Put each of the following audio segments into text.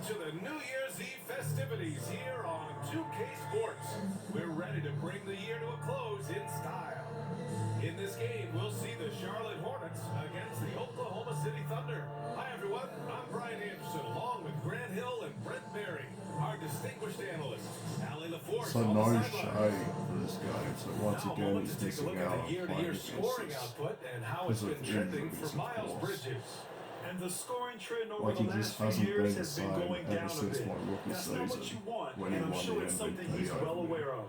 to the New Year's Eve festivities here on 2K Sports. We're ready to bring the year to a close in style. In this game, we'll see the Charlotte Hornets against the Oklahoma City Thunder. Hi, everyone. I'm Brian Anderson, along with Grant Hill and Brent Berry, our distinguished analysts. Allie LaForce So on no the shade sideline. for this game. So once Now, again, let's he's take a look missing at out the on year-to-year playing against scoring us output and how because it's been of trending injuries, for of Miles course. Bridges. And the scoring trend over Like the he just last few hasn't years been the has been same going ever down a since bit. my rookie That's not what you season want, when he and I'm won sure the it's something MVP he's well over me. aware of.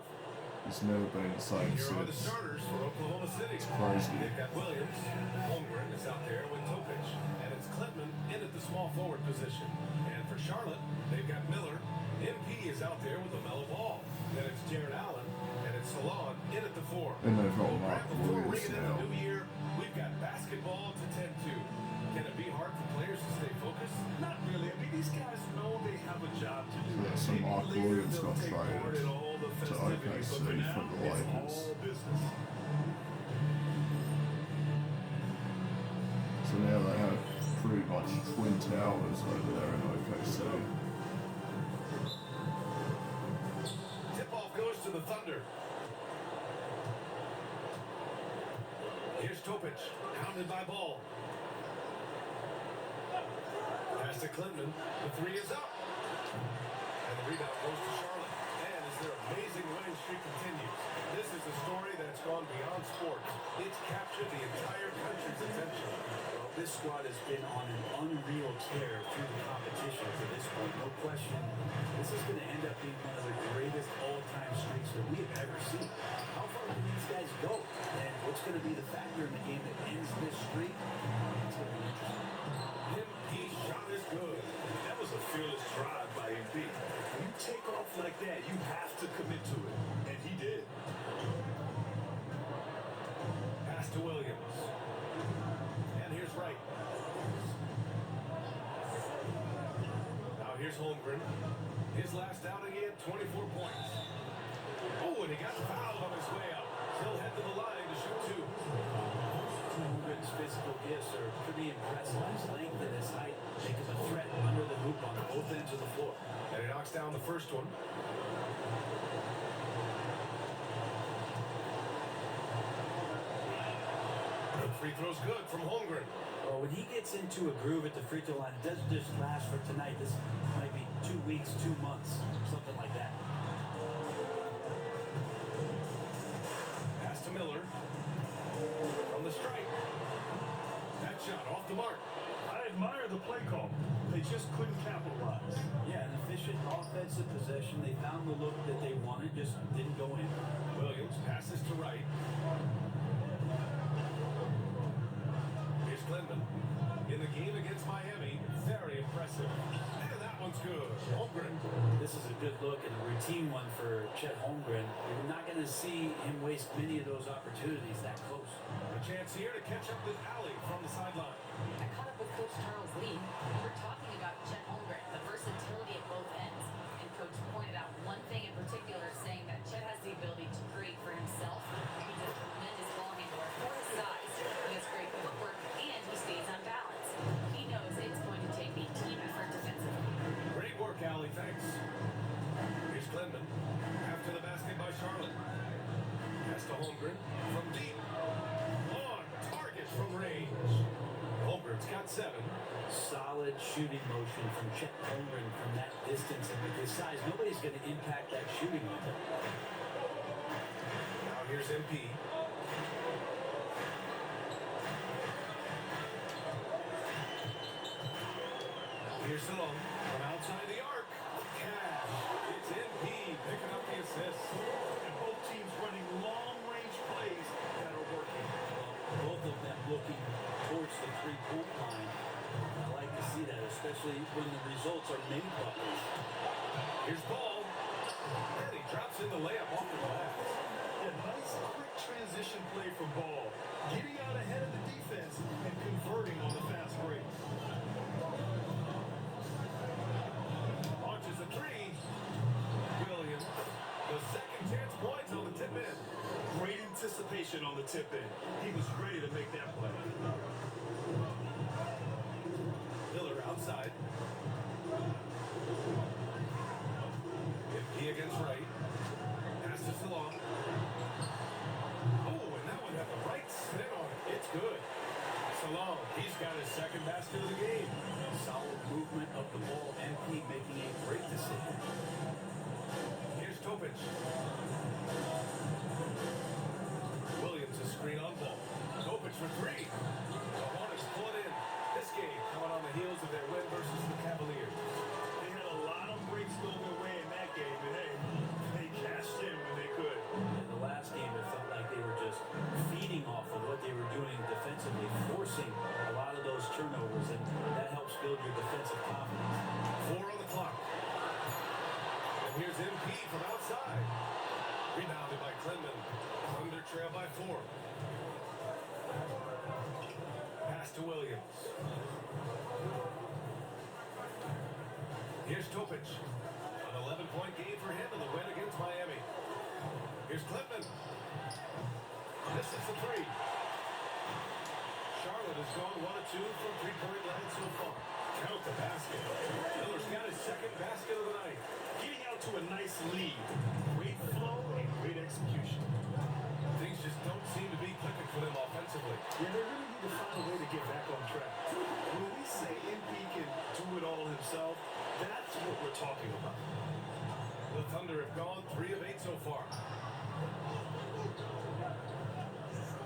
He's never been the same Here are the since. starters for Oklahoma City. It's crazy. They've got Williams. Holmgren is out there with Topic. And it's Klintman in at the small forward position. And for Charlotte, they've got Miller. MP is out there with the mellow ball. Then it's Jared Allen. And it's Salon in at the 4. And they've got Mark Before Williams ringing in now. the new year, we've got basketball to tend to. Can it be hard for players to stay focused? Not really. I mean, these guys know they have a job to do. Yeah, so Maybe Mark later Williams they'll got take part traded in all the to festivities, OKC but for now, from the it's Lakers. all business. So now they have pretty much twin towers over there in OKC. Tip-off goes to the Thunder. Here's Topic, hounded by Ball. Pass to Klintman. The three is up. And the rebound goes to Charlotte. And as their amazing winning streak continues, this is a story that's gone beyond sports. It's captured the entire country's attention. Well, this squad has been on an unreal tear through the competition to this point, no question. This is going to end up being one of the greatest all-time streaks that we have ever seen. How far can these guys go? And what's going to be the factor in the game that ends this streak? It's going to be interesting. MP shot is good. That was a fearless drive by MP. When you take off like that, you have to commit to it. And he did. Pass to Williams. And here's Wright. Now here's Holmgren. His last outing, he had 24 points. Oh, and he got fouled on his way up. He'll head to the line to shoot 2. Holmgren's physical gifts are pretty impressive. His length and his height make him a threat under the hoop on both ends of the floor. And he knocks down the first one. The free throw's good from Holmgren. Well, when he gets into a groove at the free throw line, it doesn't just last for tonight. This might be 2 weeks, 2 months, something like that. Pass to Miller. From the strike. That shot off the mark. I admire the play call. They just couldn't capitalize. Yeah, an efficient offensive possession. They found the look that they wanted, just didn't go in. Williams passes to Wright. Here's Klintman. In the game against Miami, very impressive. And that one's good. Holmgren. This is a good look and a routine one for Chet Holmgren. You're not going to see him waste many of those opportunities that close. A chance here to catch up with Allie from the sideline. I caught up with Coach Charles Lee. We're talking about Chet Holmgren, the versatility at both ends. And Coach pointed out one thing in particular, saying that Chet has the ability to create for himself. He's a tremendous ball handler for his size. He has great footwork, and he stays on balance. He knows it's going to take a team effort defensively. Great work, Allie. Thanks. Here's Klintman. After the basket by Charlotte. Pass to Holmgren. From deep. On target from range. Holmgren's got 7. Solid shooting motion from Chet Holmgren from that distance. And with his size, nobody's going to impact that shooting window. Now here's MP. Here's Salon from outside the arc. Cash. It's MP picking up the assist. And both teams running long-range plays that are working. Both of them looking towards the three-point line. I like to see that, especially when the results are made buckets. Here's Ball. And he drops in the layup off the glass. A nice quick transition play from Ball. Getting out ahead of the defense and converting on the fast break. Launches a 3. Williams. The second chance points on the tip in. Great anticipation on the tip in. He was ready to make that play. Miller outside. basket of the game. Solid movement of the ball. MP making a great decision. Here's Topic. Williams a screen on ball. Topic for three. The Hornets pull it in. This game coming on the heels of their win versus the Cavaliers. They had a lot of breaks go their way in that game, and hey, they cashed in when they could. In the last game, it felt like they were just feeding off of what they were doing defensively, forcing a lot of those turnovers, and that helps build your defensive confidence. 4 on the clock. And here's MP from outside. Rebounded by Clinton. Thunder trail by 4. Pass to Williams. Here's Topic. An 11-point game for him in the win against Miami. Here's Clipman. This is the three. Charlotte has gone 1 of 2 from three-point land so far. Count the basket. Miller's got his second basket of the night. Getting out to a nice lead. Great flow and great execution. Things just don't seem to be clicking for them offensively. Yeah, they really need to find a way to get back on track. When we say MP can do it all himself, that's what we're talking about. The Thunder have gone 3 of 8 so far.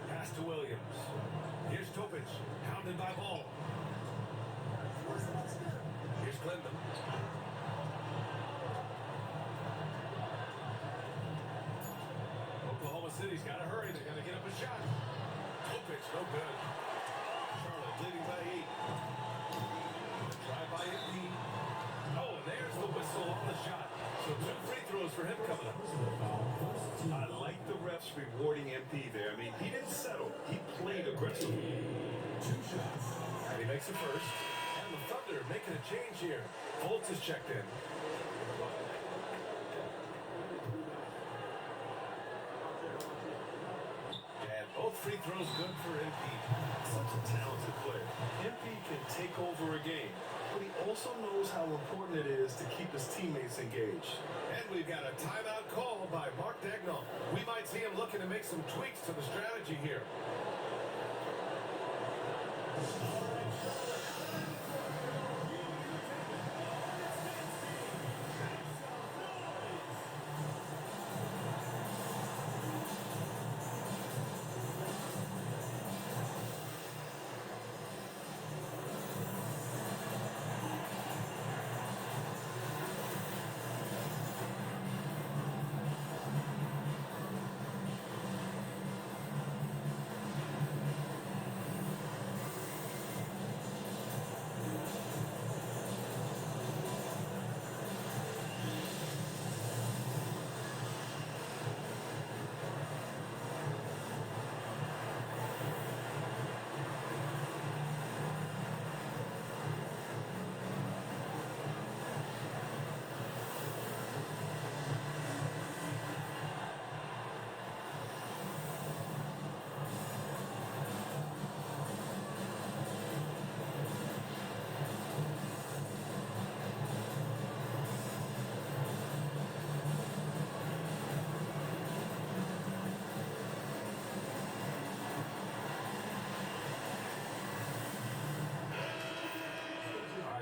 Pass to Williams. Here's Topic. Hounded by Ball. Here's Clinton. Oklahoma City's got to hurry. They're going to get up a shot. Topic, no good. Charlotte leading by 8. Drive by MP. Oh, and there's the whistle on the shot. So 2 free throws for him coming up. I like the refs rewarding MP there. I mean, he didn't settle. He played aggressively. 2 shots. And he makes the first. And the Thunder making a change here. Fultz is checked in. And both free throws good for MP. Such a talented player. MP can take over a game, but he also knows how important it is to keep his teammates engaged. And we've got a timeout call by Mark Daigneault. We might see him looking to make some tweaks to the strategy here.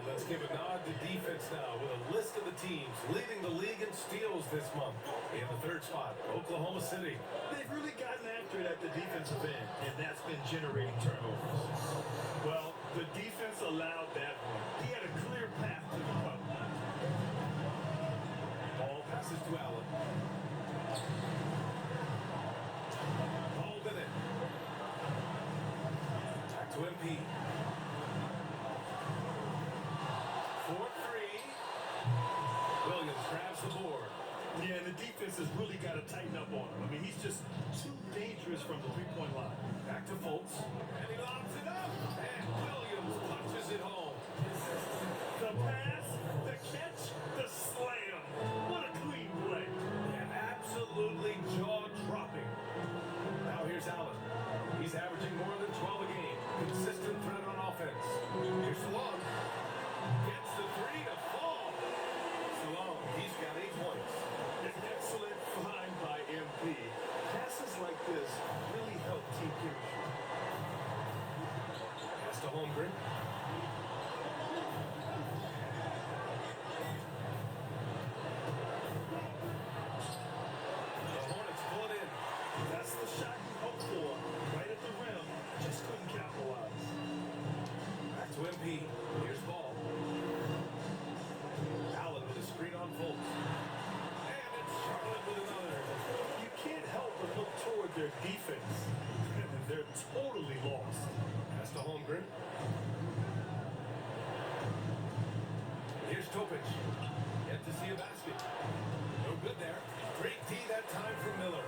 Let's give a nod to defense now with a list of the teams leading the league in steals this month. In the 3rd spot, Oklahoma City. They've really gotten after it at the defensive end, and that's been generating turnovers. Well, the defense allowed that one. He had a clear path to the cup. Ball passes to Allen. Ball with it. Back to MP. 4-3. Williams grabs the board. Yeah, and the defense has really got to tighten up on him. I mean, he's just too dangerous from the three-point line. Back to Fultz. And he lobs it up. And Williams punches it home. The pass, the catch, the slam. What a clean play. And absolutely jaw-dropping. Now here's Allen. He's averaging more than 12 a game. Consistent threat on offense. Here's Salon. Gets the 3 to fall. Salon, he's got 8 points. An excellent find by MP. Passes like this really help team chemistry. Pass to Holmgren. MP. Here's ball. Allen with a screen on Fultz. And it's Charlotte with another. You can't help but look toward their defense. They're totally lost. Pass to Holmgren. Here's Topic. Yet to see a basket. No good there. Great D that time from Miller.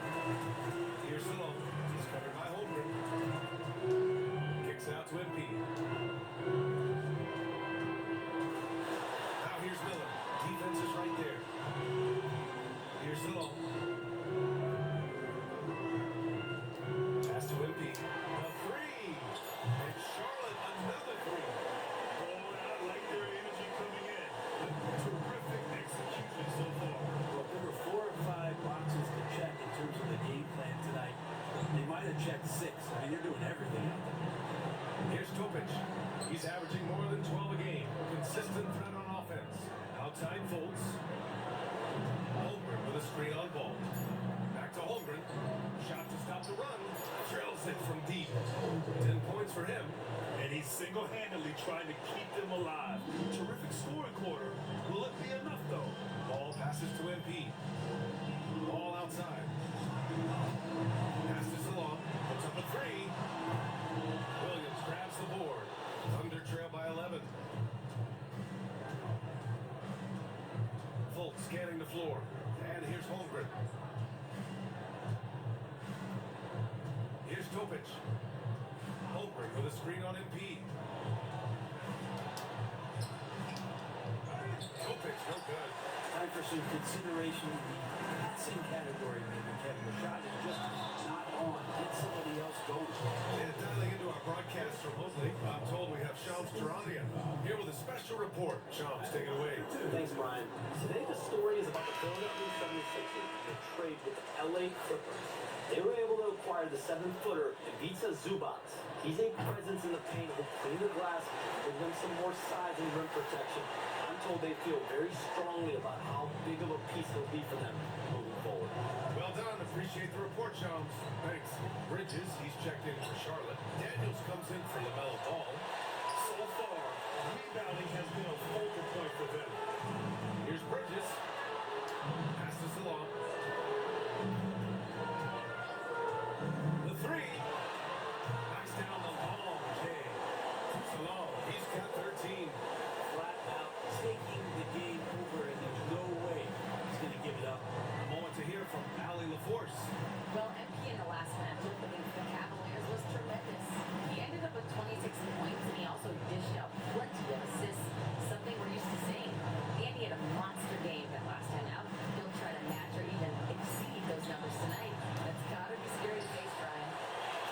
Here's Salone. He's covered by Holmgren. Kicks out to MP. Now here's Miller. Defense is right there. Here's Salone. Pass to MP. A three. And Charlotte another three. Oh, I like their energy coming in. Terrific execution so far. Well, there were 4 or 5 boxes to check in terms of the game plan tonight. They might have checked 6. I mean, they're doing everything out there. Here's Topic. He's averaging more than 12 a game. Consistent threat on offense. Outside Fultz. Holmgren with a screen on ball. Back to Holmgren. Shot to stop the run. Drills it from deep. 10 points for him. And he's single-handedly trying to keep them alive. Terrific scoring quarter. Will it be enough, though? Ball passes to MP. Ball outside. Passes along. Puts up a three. Williams grabs the board. Thunder trail by 11. Fultz scanning the floor. And here's Holmgren. Here's Topic. Holmgren with a screen on MP. Topic, no good. Time for some consideration in the passing category, maybe, Kevin. The shot is just not on. Get somebody else going. And dialing into our broadcast remotely, I'm told we have Shams Charania here with a special report. Shams, take it away. Thanks, Brian. Today the story is about the Philadelphia 76ers in trade with the LA Clippers. They were able to acquire the 7-footer Ivica Zubac. He's a presence in the paint who clean the glass, give them some more size and rim protection. I'm told they feel very strongly about how big of a piece he'll be for them moving forward. Well done. Appreciate the report, Shams. Thanks. Bridges, he's checked in for Charlotte. Daniels comes in for LaMelo Ball. So far, rebounding has been a focal point for them. Here's Bridges. Passes along. The three. Knocks down the long J. Salone, he's got 13. Flat out taking the game over, and there's no way he's going to give it up. A moment to hear from Ali LaForce. Well, MP in the last matchup against the Cavaliers was tremendous. He ended up with 26 points, and he also dished out plenty of assists, something we're used to seeing. Andy had a monster game that last time out. He'll try to match or even exceed those numbers tonight. That's got to be scary to face, Brian.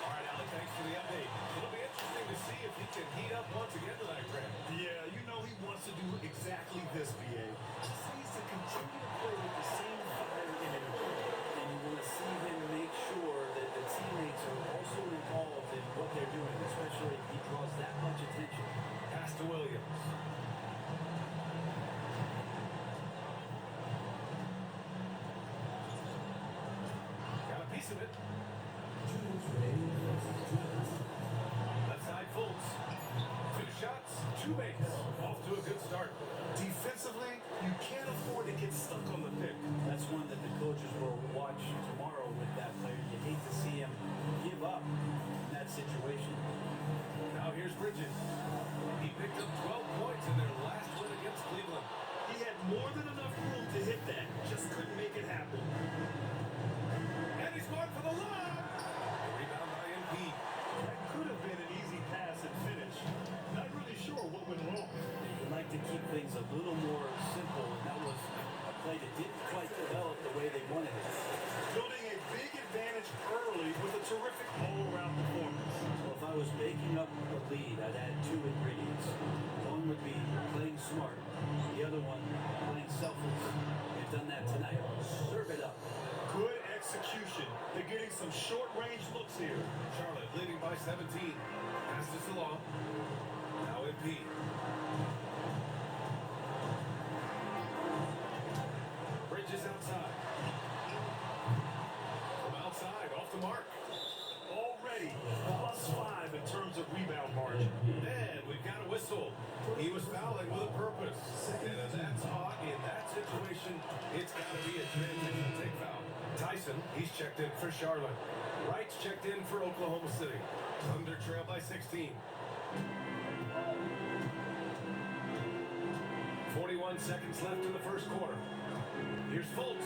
All right, Ali, thanks for the update. It'll be interesting to see if he can heat up once again tonight, Grant. Yeah, you know he wants to do exactly this, BA. Just needs to continue to play with the same fire and energy. And you want to see him make sure that the teammates are also involved in what they're doing, especially if he draws that much attention. Pass to Williams. Got a piece of it. Left side Fultz. 2 shots, 2 makes. Off to a good start. Defensively, you can't afford to get stuck on the pick. That's one that the coaches will watch tomorrow with that player. You hate to see him give up in that situation. Now here's Bridges. He picked up 12 points in their last win against Cleveland. He had more than enough room to hit that, just couldn't make it happen. And he's marked for the lob. Rebound by MP. That could have been an easy pass and finish. Not really sure what went wrong. You'd like to keep things a little more simple, and that was a play that didn't quite develop the way they wanted it. Building a big advantage early with a terrific all-around performance. So if I was baking up a lead, I'd add 2 ingredients. One would be playing smart. The other one, playing selfless. They've done that tonight. Serve it up. Good execution. They're getting some short-range looks here. Charlotte leading by 17. Passes along. Now MP. Bridges outside. From outside, off the mark. Already +5 in terms of rebound margin. And we've got a whistle. situation, it's got to be a transition take foul. Tyson, he's checked in for Charlotte. Wright's checked in for Oklahoma City. Thunder trail by 16. 41 seconds left in the first quarter. Here's Fultz.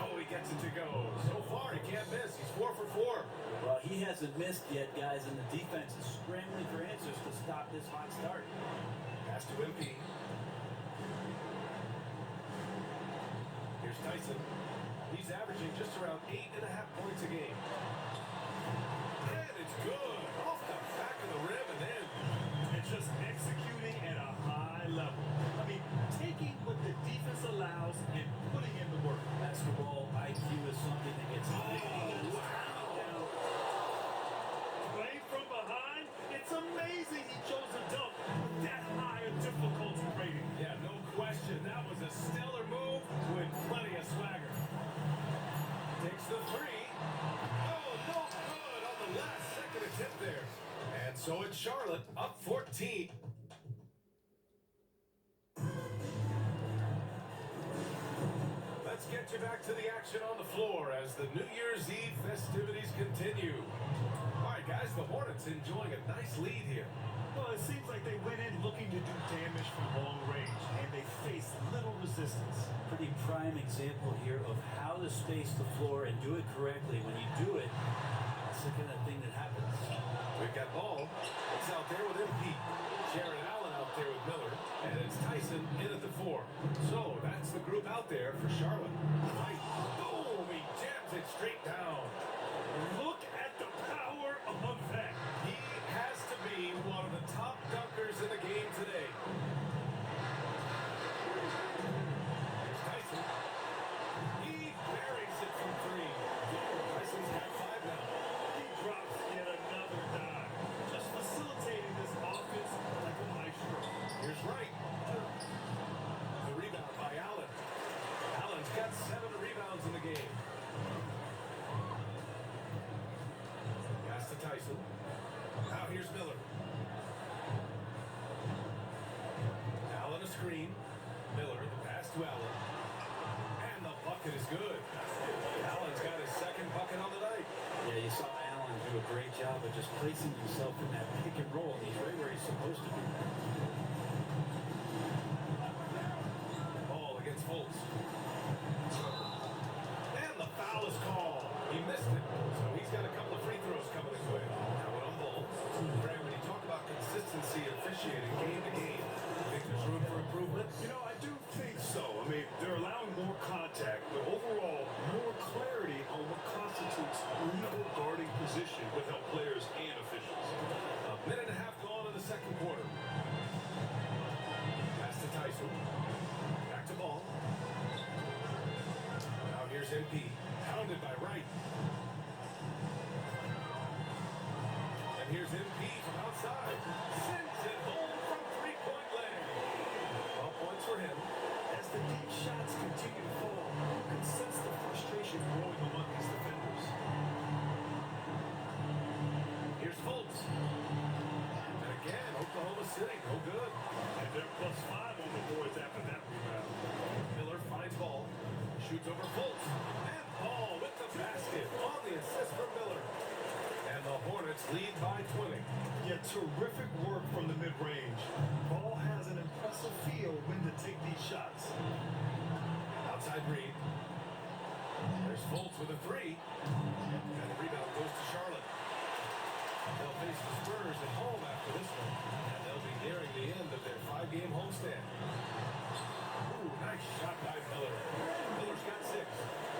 Oh, he gets it to go. So far, he can't miss. He's 4 for 4. Well, he hasn't missed yet, guys, and the defense is scrambling for answers to stop this hot start. Pass to MP. Here's Tyson. He's averaging just around 8.5 points a game. And it's good. Off the back of the rim and in. And just executing at a high level. I mean, taking what the defense allows and putting in the work. Basketball IQ is something that gets down. Playing from behind, it's amazing he chose a dunk with that high a difficulty rating. Yeah, no question. That was a stellar move with plenty of swagger. Takes the three. Oh, no good on the last second attempt there. And so it's Charlotte up 14. Let's get you back to the action on the floor as the New Year's Eve festivities continue. All right, guys, the Hornets enjoying a nice lead here. Well, it seems like they went in looking to do damage from long range, and they faced little resistance. Pretty prime example here of how to space the floor and do it correctly. When you do it, that's the kind of thing that happens. We've got Ball. It's out there with MP. Sharon Allen out there with Miller. And it's Tyson in at the 4. So that's the group out there for Charlotte. Right. Boom! He jams it straight down. Look at the power of that. He has to be one of the top dunkers in the game today. Here's Tyson. He buries it from 3. Tyson's got 5 now. He drops yet another dime, just facilitating this offense like a maestro. Here's Wright. The rebound by Allen. Allen's got 7 rebounds in the game. Pass to Tyson. Now here's Miller. Allen a screen. Miller, the pass to Allen. And the bucket is good. Allen's got his second bucket on the night. Yeah, you saw Allen do a great job of just placing himself in that pick and roll. He's right where he's supposed to be. Ball against Fultz. And the foul is called. He missed it. So he's got a couple of free throws coming his way. Now one on Ball. Greg, when you talk about consistency officiating game to game, you think there's room for improvement? You know, I do think so. I mean, they're allowing more contact, but overall, more clarity on what constitutes legal guarding position would help players and officials. A minute and a half gone in the second quarter. Pass to Tyson. Back to Ball. Now here's MP. Pounded by Wright. And here's MP from outside. Sends it home from three-point land. 12 points for him. As the deep shots continue to fall, you can sense the frustration growing among these defenders. Here's Fultz. And again, Oklahoma City, no good. And they're +5 on the boards after that rebound. Miller finds Ball. Shoots over Fultz. And Ball with the basket on the assist from Miller. And the Hornets lead by 20. Yeah, terrific work from the mid-range. Ball has an impressive feel when to take these shots. Outside Reed. There's Fultz with a 3. And the rebound goes to Charlotte. They'll face the Spurs at home after this one. And they'll be nearing the end of their 5-game homestand. Ooh, nice shot by Miller. Miller's got 6.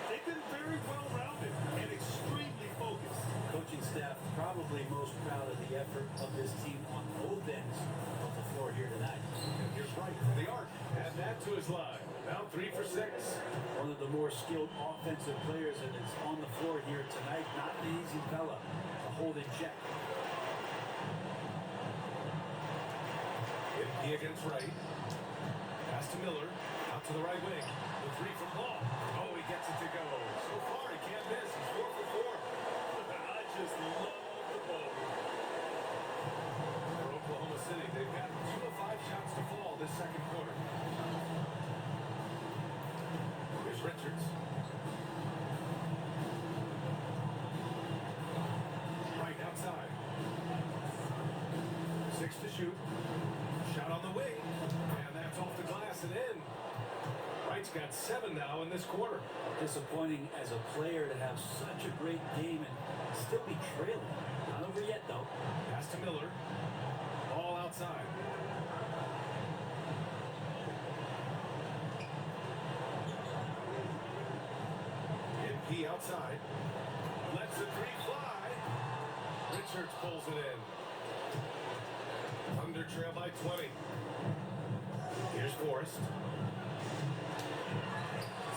They've been very well-rounded and extremely focused. Coaching staff probably most proud of the effort of this team on both ends of the floor here tonight. And here's Wright from the arc. Add that to his line. Now 3 for 6. One of the more skilled offensive players that is on the floor here tonight. Not an easy fella to hold in check. MP against Wright. Pass to Miller. Out to the right wing. The 3 from Ball. Oh, he gets it to go. So far, he can't miss. He's 4 for 4. I just love the ball. For Oklahoma City, they've got 2 of 5 shots to fall this second quarter. Richards. Right outside. 6 to shoot. Shot on the wing. And that's off the glass and in. Wright's got 7 now in this quarter. Disappointing as a player to have such a great game and still be trailing. Not over yet, though. Pass to Miller. Ball outside. MP outside. Lets the 3 fly. Richards pulls it in. Thunder trail by 20. Here's Forrest.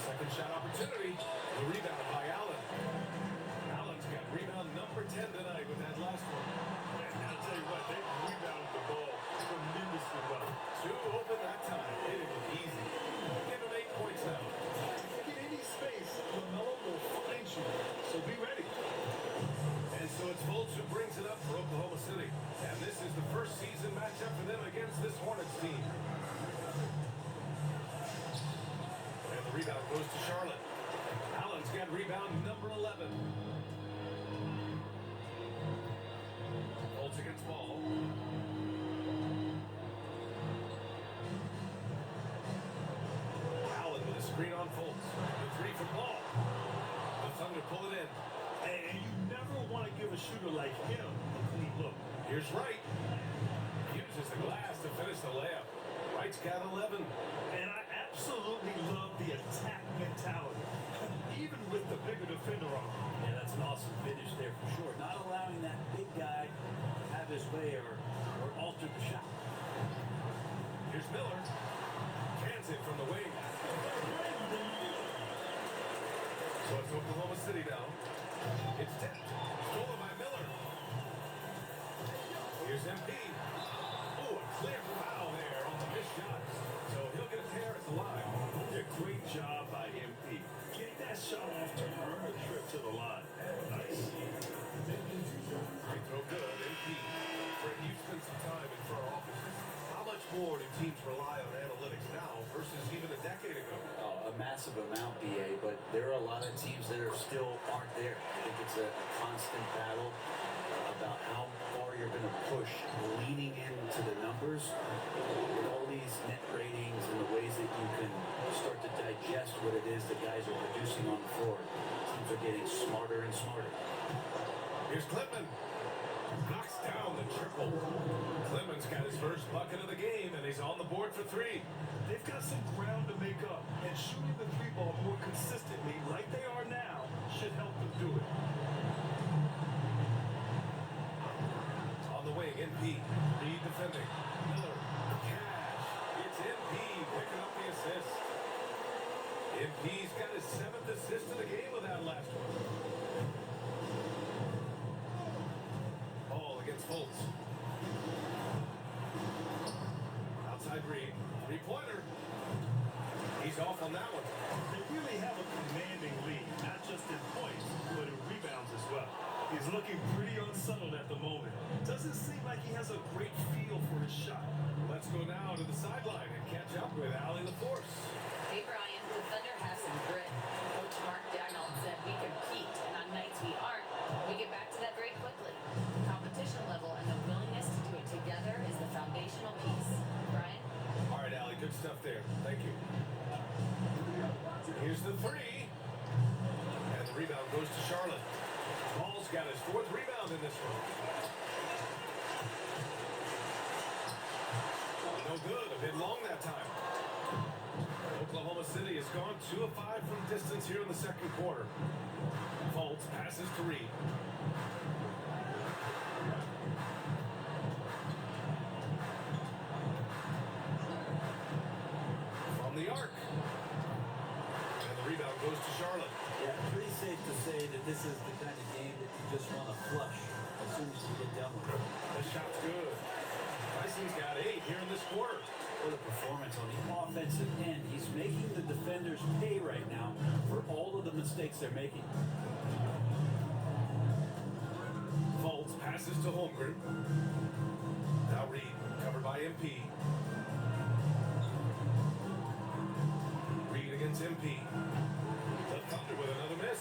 Second shot opportunity. The rebound by Allen. Allen's got rebound number 10 tonight with that last one. And I'll tell you what, they rebounded the ball tremendously well. 2 open that time. It was easy. Give him 8 points now. In any space, LaMelo will find you. So be ready. And so it's Fultz who brings it up for Oklahoma City. And this is the first season matchup for them against this Hornets team. And the rebound goes to Charlotte. Allen's got rebound number 11. Fultz against Ball. Allen with a screen on Fultz. The 3 from Ball. The Thunder pull it in. And you never want to give a shooter like him a clean look. Here's Wright. Uses the glass to finish the layup. Wright's got 11. And I absolutely love the attack mentality, even with the bigger defender on him. Yeah, that's an awesome finish there for sure. Not allowing that big guy to have his way or alter the shot. Here's Miller. Cans it from the wing. So it's Oklahoma City now. It's tipped. Stolen by Miller. Here's MP. Oh, a clear foul there on the missed shot. So he'll get a tear at the line. A great job by MP. Getting that shot off to earn a trip to the line. Nice. Free throw good. MP. Fred Houston some time in front offices. How much more do teams rely on analytics now versus even a decade ago? A massive amount, BA, but there are a lot of teams that aren't there. I think it's a constant battle about how far you're going to push, leaning into the numbers with all these net ratings and the ways that you can start to digest what it is that guys are producing on the floor. Teams are getting smarter and smarter. Here's Clipman. Knocks down the triple. Clemens got his first bucket of the game, and he's on the board for 3. They've got some ground to make up, and shooting the 3 ball more consistently, like they are now, should help them do it. On the wing, NP. Reed defending. Miller. Cash. It's NP picking up the assist. NP's got his 7th assist of the game with that last one. Ball against Fultz. Outside Reed. 3-pointer. He's off on that one. They really have a commanding lead, not just in points, but in rebounds as well. He's looking pretty unsettled at the moment. Doesn't seem like he has a great feel for his shot. Let's go now to the sideline and catch up with Allie LaForce. Hey, Brian, the Thunder have some grit. Coach Mark Dagnall said we compete, and on nights we aren't, we get back to that very quickly. Competition level and the willingness to do it together is the foundational piece. Brian? All right, Allie, good stuff there. Thank you. Here's the 3. And the rebound goes to Charlotte. Ball's got his 4th rebound in this one. No good. A bit long that time. Oklahoma City has gone 2 of 5 from distance here in the second quarter. Fultz passes to Reed. From the arc. And the rebound goes to Charlotte. Yeah, pretty safe to say that this is the kind of game that you just want to flush as soon as you get done with it. The shot's good. Bryson's got 8 here in this quarter. What a performance on the offensive end. He's making the defenders pay right now for all of the mistakes they're making. Fultz passes to Holmgren. Now Reed, covered by MP. Reed against It's MP. The Thunder with another miss.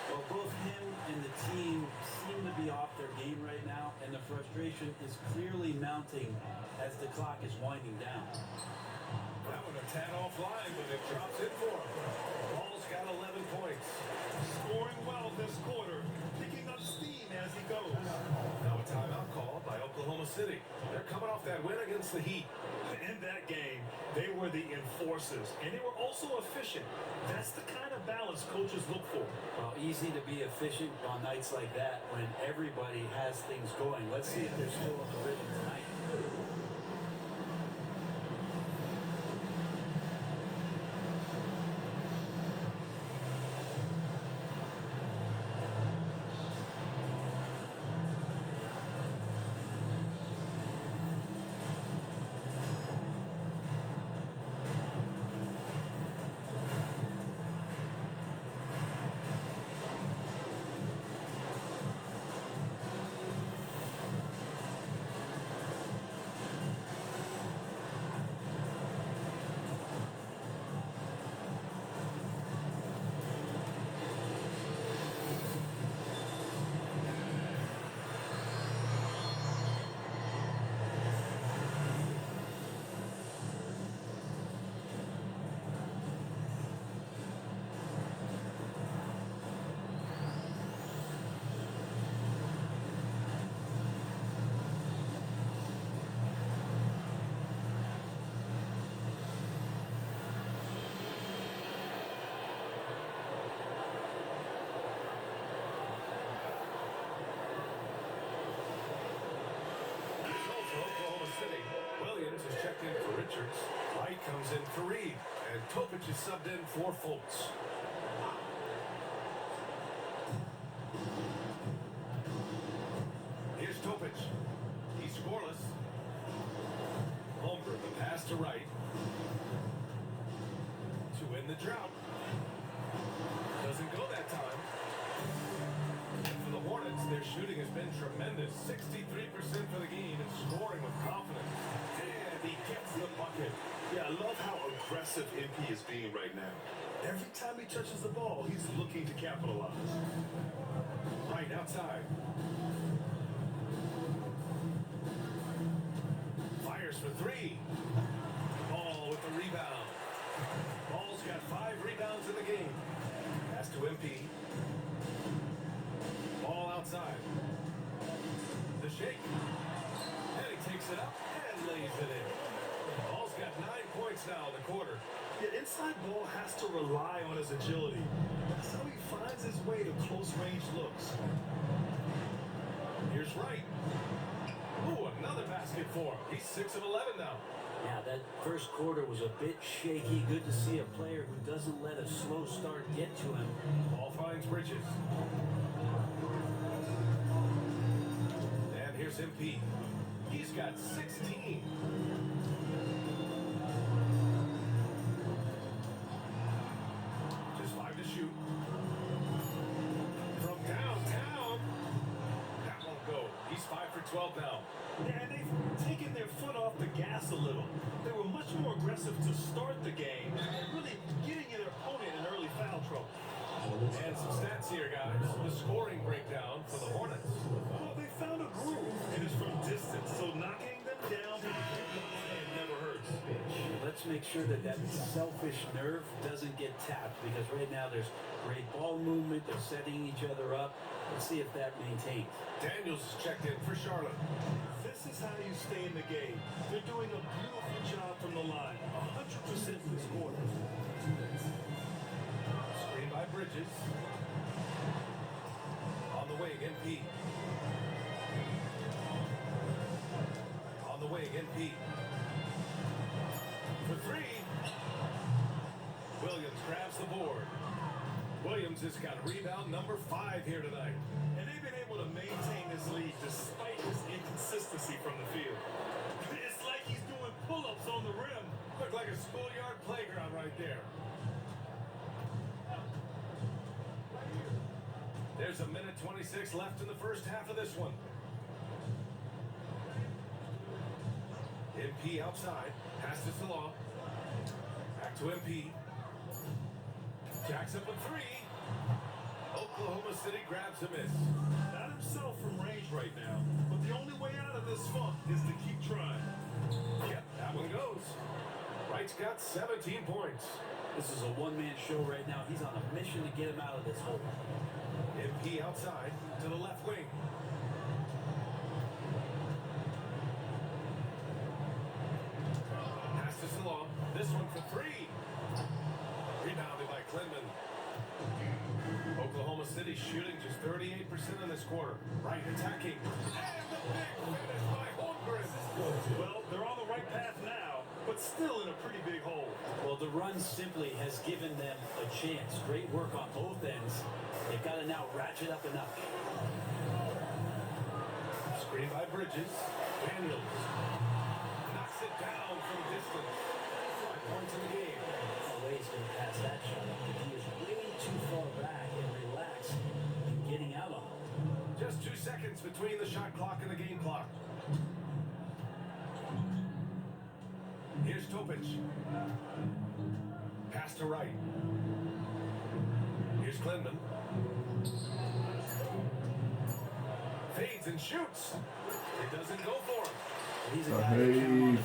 Well, both him and the team seem to be off their game right now, and the frustration is clearly mounting as the clock is winding down. That one a tad offline, but it drops in for him. Ball's got 11 points. Scoring well this quarter, picking up steam as he goes. Now a timeout call by Oklahoma City. They're coming off that win against the Heat. In that game, they were the enforcers, and they were also efficient. That's the kind of balance coaches look for. Well, easy to be efficient on nights like that when everybody has things going. Let's see if they're still on the rhythm tonight. Results for Oklahoma City. Williams is checked in for Richards. White comes in for Reed. And Topic is subbed in for Fultz. Here's Topic. He's scoreless. Holmgren, the pass to Wright. To end the drought. Doesn't go that time. And for the Hornets, their shooting has been tremendous. 63% for the game and scoring with confidence. And he gets the bucket. Yeah, I love how aggressive MP is being right now. Every time he touches the ball, he's looking to capitalize. Right outside. Fires for three. Ball with the rebound. Ball's got 5 rebounds in the game. Pass to MP. Ball outside. The shake. And he takes it up and lays it in. Ball's got 9 points now in the quarter. The inside ball has to rely on his agility. That's how he finds his way to close-range looks. Here's Wright. Ooh, another basket for him. He's 6 of 11 now. Yeah, that first quarter was a bit shaky. Good to see a player who doesn't let a slow start get to him. Ball finds Bridges. And here's MP. He's got 16. Just 5 to shoot. From downtown. That won't go. He's 5 for 12 now. Yeah, and they've taken their foot off the gas a little. They were much more aggressive to start the game and really getting their opponent in early foul trouble. And some stats here, guys. The scoring breakdown for the Hornets. Well, they found a groove, and it's from distance, so knocking them down it never hurts. Let's make sure that that selfish nerve doesn't get tapped, because right now there's great ball movement. They're setting each other up. Let's see if that maintains. Daniels is checked in for Charlotte. This is how you stay in the game. They're doing a beautiful job from the line. 100% this quarter. Screen by Bridges. On the wing, MP. On the wing, MP. For 3. Williams grabs the board. Williams has got rebound number 5 here tonight. And they've been able to maintain this lead despite his inconsistency from the field. It's like he's doing pull-ups on the rim. Looked like a schoolyard playground right there. There's a minute 26 left in the first half of this one. MP outside. Pass to Salah. Back to MP. Jacks up a three. Oklahoma City grabs a miss. Not himself from range right now, but the only way out of this funk is to keep trying. Yep, that one goes. Wright's got 17 points. This is a one-man show right now. He's on a mission to get him out of this hole. MP outside to the left wing. Pass to Salon. This one for three. Rebounded by Clinton. Oklahoma City shooting just 38% in this quarter. Wright attacking. And the big finish by Holmgren. Well, they're on the right path now, but still in a pretty big hole. Well, the run simply has given them a chance. Great work on both ends. They've got to now ratchet up a notch. Screen by Bridges. Daniels knocks it down from distance. 5 points in the game. No way he's going to pass that shot up. He is way too far back and relaxed and getting out on it. Just 2 seconds between the shot clock and the game clock. Here's Topic. Pass to Wright. Here's Clinton. Fades and shoots. It doesn't go for him. He's a The guy that can heave.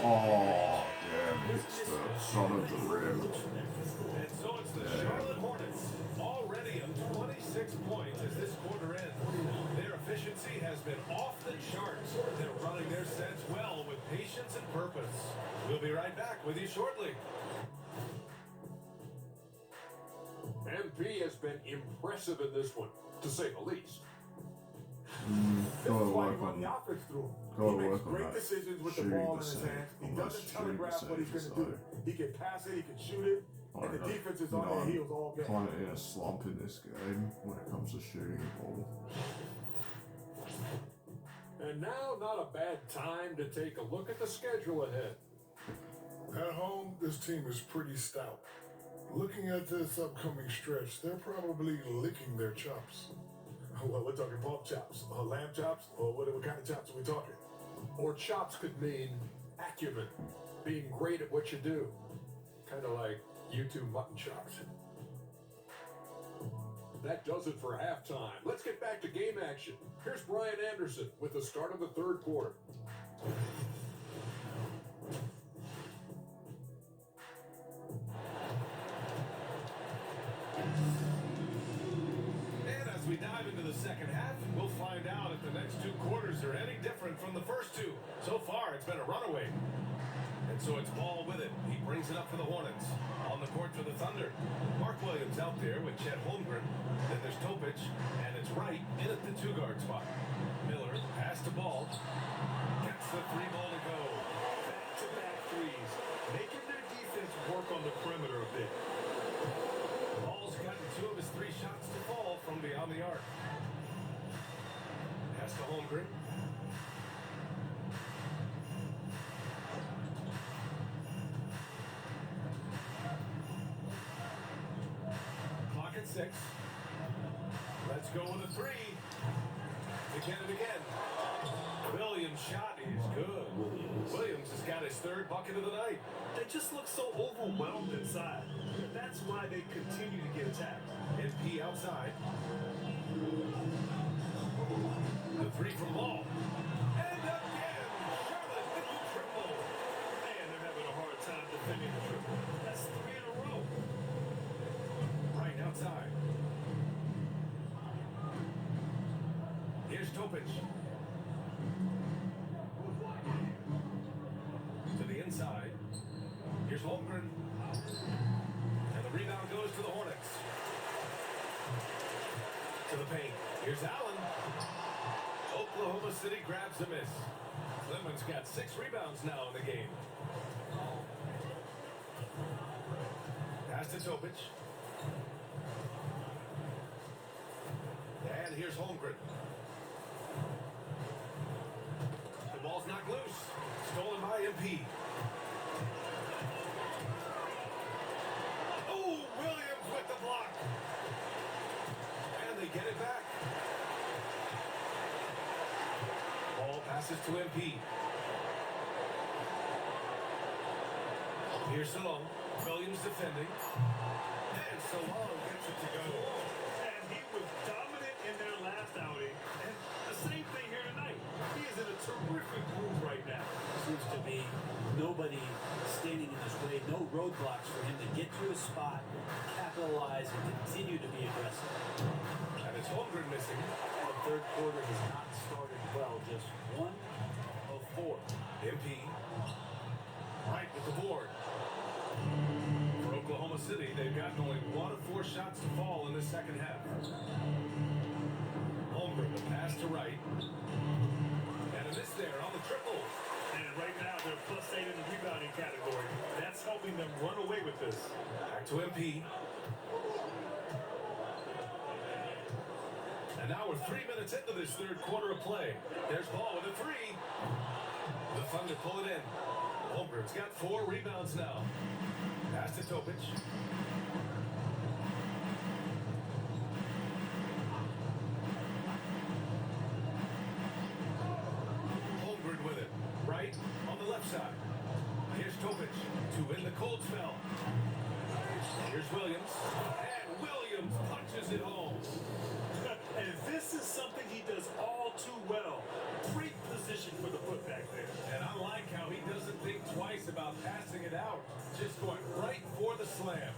Oh, damn, it's the son of the rim. And so it's the Charlotte Hornets, already up 26 points as this quarter ends. Their efficiency has been off the charts. They're running their sets well with patience and purpose. We'll be right back with you shortly. MP has been impressive in this one, to say the least. Gotta work on the offense through him. Gotta He makes work on great that decisions with the shooting ball in his percentage. hands. He Unless doesn't shooting telegraph what he's going to percentage do. is He can pass it, he can shoot it, and the defense is on their heels all game. Kind of in a slump in this game when it comes to shooting the ball. And now, not a bad time to take a look at the schedule ahead. At home, this team is pretty stout. Looking at this upcoming stretch, they're probably licking their chops. Well, we're talking pork chops, or lamb chops, or what kind of chops are we talking? Or chops could mean acumen, being great at what you do. Kind of like YouTube mutton chops. That does it for halftime. Let's get back to game action. Here's Brian Anderson with the start of the third quarter. And as we dive into the second half, we'll find out if the next 2 quarters are any different from the first 2. So far, it's been a runaway. And so it's Ball with it. He brings it up for the Hornets. On the court for the Thunder. Mark Williams out there with Chet Holmgren. Then there's Topic, and it's Wright in at the 2-guard spot. Miller pass to Ball. Gets the 3 ball to go. Back-to-back threes, making their defense work on the perimeter a bit. Ball's gotten 2 of his 3 shots to fall from beyond the arc. Pass to Holmgren. Clock at 6. Let's go with a 3. Again and again. Williams' shot is good. Williams has got his 3rd bucket of the night. They just look so overwhelmed inside. That's why they continue to get attacked. MP outside. The 3 from Ball. And again, Charlotte with the triple. Man, they're having a hard time defending the triple. That's 3 in a row. Right outside. Here's Topic. To the inside. Here's Holmgren. And the rebound goes to the Hornets. To the paint. Here's Allen. Oklahoma City grabs a miss. Clement's got 6 rebounds now in the game. Pass to Topic. And here's Holmgren. The ball's knocked loose. Stolen by MP. Oh, Williams with the block. And they get it back. Ball passes to MP. Here's Salon. Williams defending. And Salon gets it to go. And he was dominant in their last outing. And the same thing here tonight. He is in a terrific groove right now. Seems to be nobody standing in his way, no roadblocks for him to get to his spot, capitalize, and continue to be aggressive. And it's Holmgren missing. The third quarter has not started well, just 1 of 4. MP. Right with the board. For Oklahoma City, they've gotten only 1 of 4 shots to fall in the second half. Holmgren, the pass to Wright. And a miss there on the triple. And right now, they're +8 in the rebounding category. That's helping them run away with this. Back to MP. And now we're 3 minutes into this third quarter of play. There's Ball with a 3. The Thunder pull it in. Holmgren's got 4 rebounds now. Pass to Topic. Holmgren with it. Right on the left side. Here's Topic to win the cold spell. Here's Williams. And Williams punches it home. And this is something he does all too well. Great position for the putback there. And I like how he doesn't think twice about passing it out. Just going right for the slam.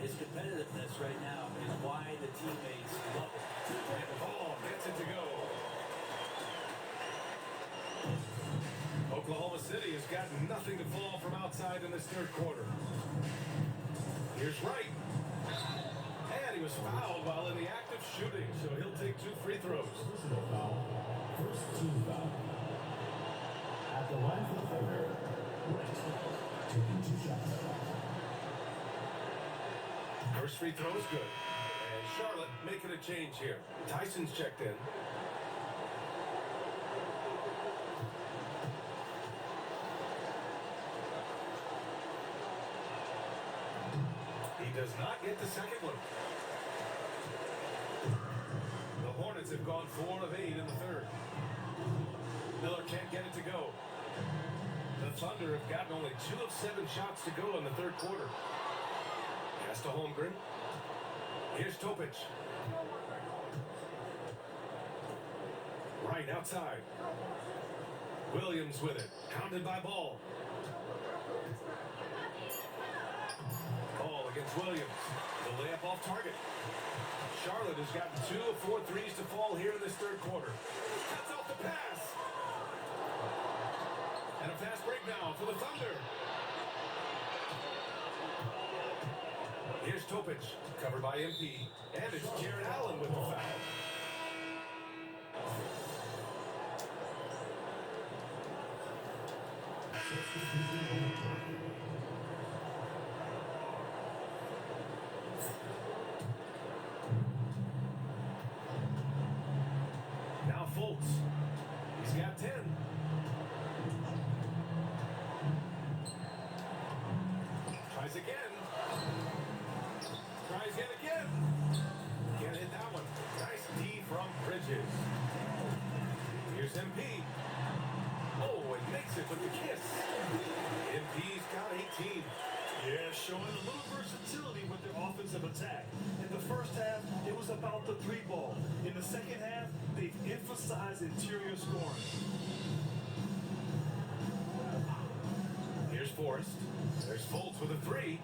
His competitiveness right now is why the teammates love it. And Ball gets it to go. Oklahoma City has got nothing to fall from outside in this third quarter. Here's Wright. And he was fouled while in the act of shooting, so he'll take 2 free throws. Personal foul. First team foul. At the line for the Thunder, Wright, taking 2 shots. First free throw is good. And Charlotte making a change here. Tyson's checked in. He does not get the second one. The Hornets have gone 4 of 8 in the third. Miller can't get it to go. The Thunder have gotten only 2 of 7 shots to go in the third quarter. Pass to Holmgren. Here's Topic. Right outside. Williams with it. Counted by Ball. Ball against Williams. The layup off target. Charlotte has gotten 2 of 4 threes to fall here in this third quarter. Cuts off the pass. And a fast break now for the Thunder. Here's Topic, covered by MP, and it's Jared Allen with the foul. Now Fultz, he's got 10. Tries again. Tries yet again. Can't hit that one. Nice D from Bridges. Here's MP. Oh, and makes it with the kiss. MP's got 18. Yeah, showing a little versatility with their offensive attack. In the first half, it was about the 3 ball. In the second half, they've emphasized interior scoring. Here's Forrest. There's Fultz with a 3.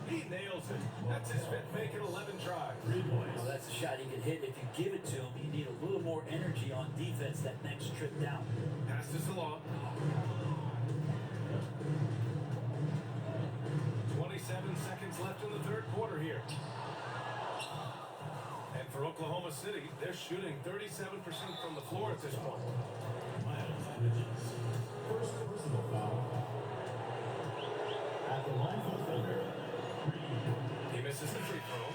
He nails it. That's his 5th make in 11 tries. 3 points. Well, that's a shot he can hit. If you give it to him, you need a little more energy on defense that next trip down. Pass to Salon. 27 seconds left in the third quarter here. And for Oklahoma City, they're shooting 37% from the floor at this point. Miles Bridges. First personal foul. At the line for the Thunder, He misses the free throw.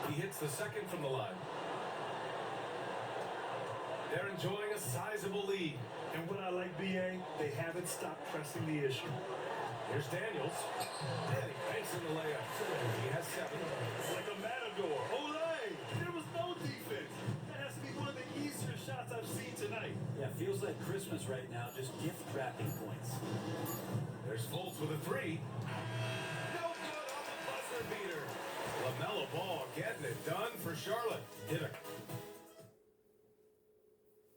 He hits the second from the line. They're enjoying a sizable lead. And what I like, BA, they haven't stopped pressing the issue. Here's Daniels. And he banks in the layup. He has 7. Like a matador. Olay! There was no defense. That has to be one of the easier shots I've seen tonight. Yeah, Feels like Christmas right now, just gift wrapping points. There's Fultz with a three. No good on the buzzer beater. LaMelo Ball getting it done for Charlotte. Hit it.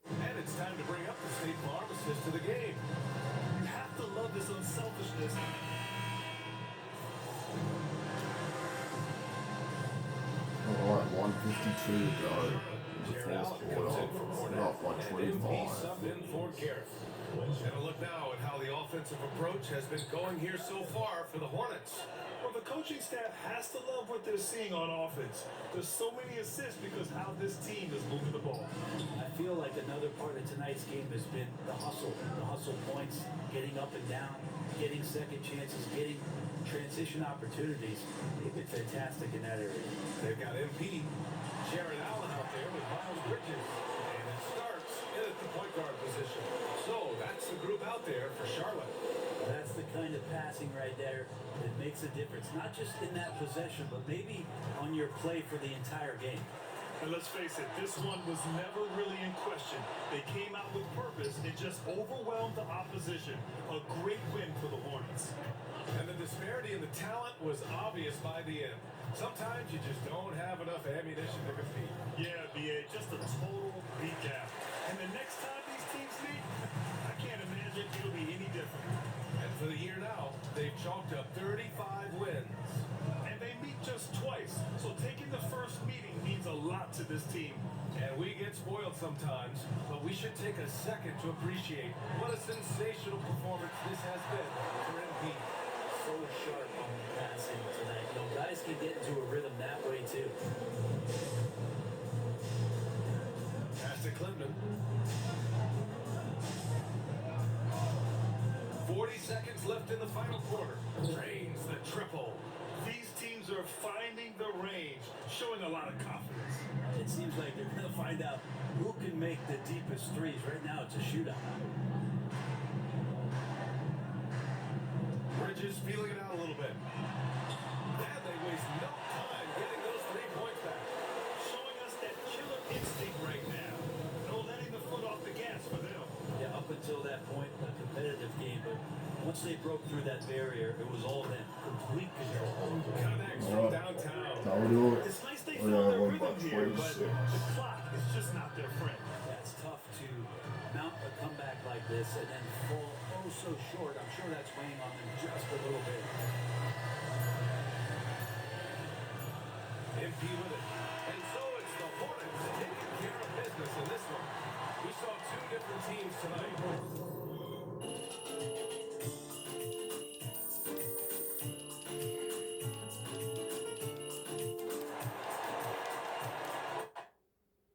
And it's time to bring up the State Farm assist to the game. You have to love this unselfishness. Alright, 152 to go. The Jared fourth Allen comes in for quarter. Cornell. Up by And MP 25. subbed in for Garrett. And a look now at how the offensive approach has been going here so far for the Hornets. Well, the coaching staff has to love what they're seeing on offense. There's so many assists because how this team is moving the ball. I feel like another part of tonight's game has been the hustle points, getting up and down, getting second chances, getting transition opportunities. They've been fantastic in that area. They've got MP, Jared Allen out there with Miles Bridges. And it starts in at the point guard position. So that's the group out there for Charlotte. That's the kind of passing right there that makes a difference, not just in that possession, but maybe on your play for the entire game. And let's face it, this one was never really in question. They came out with purpose and just overwhelmed the opposition. A great win for the Hornets. And the disparity in the talent was obvious by the end. Sometimes you just don't have enough ammunition to compete. Yeah, BA, just a total beatdown. And the next time these teams meet, I can't imagine it'll be any different. And for the year now, they've chalked up 35 wins. And they meet just twice, so taking the first meeting means a lot to this team. And we get spoiled sometimes, but we should take a second to appreciate what a sensational performance this has been for MP. So sharp on the passing tonight. You know, guys can get into a rhythm that way too. Pass to Clinton. 40 seconds left in the final quarter. Drains the triple. These teams are finding the range, showing a lot of confidence. It seems like they're going to find out who can make the deepest threes. Right now, it's a shootout. Bridges feeling it out a little bit. And they waste no time getting those 3 points back. Showing us that killer instinct right now. No letting the foot off the gas for them. Yeah, up until that point, a competitive game, but once they broke through that barrier, it was all them. Complete control. Connects from downtown. That'll do it. It's nice they We're found gonna their win by rhythm here, but 26. the clock is just not their friend. Yeah, it's tough to mount a comeback like this and then fall oh so short. I'm sure that's weighing on them just a little bit. MP with it. And so it's the Hornets taking care of business in this one. We saw 2 different teams tonight.